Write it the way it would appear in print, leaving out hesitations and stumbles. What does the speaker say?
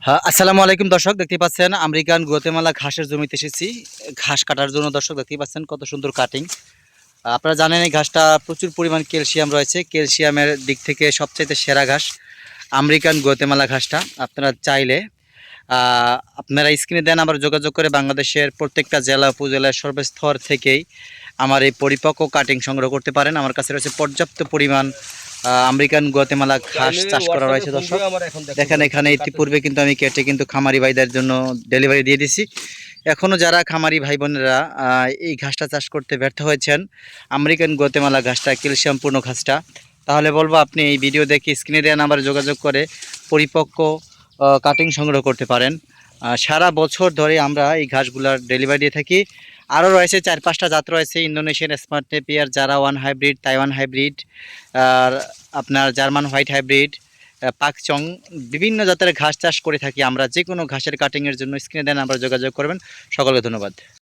হ্যাঁ, আসসালামু আলাইকুম দর্শক, দেখতে পাচ্ছেন আমেরিকান গুয়াতেমালা ঘাসের জমিতে এসেছি। ঘাস কাটার জন্য দর্শক দেখতে পাচ্ছেন কত সুন্দর কাটিং। আপনারা জানেন এই ঘাসটা প্রচুর পরিমাণ ক্যালসিয়াম রয়েছে। ক্যালসিয়ামের দিক থেকে সবচাইতে সেরা ঘাস আমেরিকান গুয়াতেমালা ঘাসটা। আপনারা চাইলে আপনারা স্ক্রিনে দেন আবার যোগাযোগ করে বাংলাদেশের প্রত্যেকটা জেলা উপজেলার সর্বস্তর থেকেই আমার এই পরিপক্ক কাটিং সংগ্রহ করতে পারেন। আমার কাছে রয়েছে পর্যাপ্ত পরিমাণ আমেরিকান গুয়াতেমালা ঘাস চাষ করা রয়েছে দর্শক। দেখেন এখানে ইতিপূর্বে কিন্তু আমি কেটে কিন্তু খামারি ভাইদের জন্য ডেলিভারি দিয়ে দিছি। এখনও যারা খামারি ভাই বোনেরা এই ঘাসটা চাষ করতে ব্যর্থ হয়েছেন, আমেরিকান গুয়াতেমালা ঘাসটা ক্যালসিয়ামপূর্ণ ঘাসটা, তাহলে বলবো আপনি এই ভিডিও দেখে স্ক্রিনে দেওয়া নাম্বারে যোগাযোগ করে পরিপক্ক কাটিং সংগ্রহ করতে পারেন। সারা বছর ধরে আমরা এই ঘাসগুলার ডেলিভারি দিয়ে থাকি। আরও রয়েছে 4-5টা জাত রয়েছে, ইন্দোনেশিয়ান স্মার্ট নেপিয়ার, জারা-1 হাইব্রিড, তাইওয়ান হাইব্রিড, আর আপনার জার্মান হোয়াইট হাইব্রিড, পাকচং, বিভিন্ন জাতের ঘাস চাষ করে থাকি আমরা। যে কোনো ঘাসের কাটিংয়ের জন্য স্ক্রিনে দেন আমরা যোগাযোগ করবেন। সকলকে ধন্যবাদ।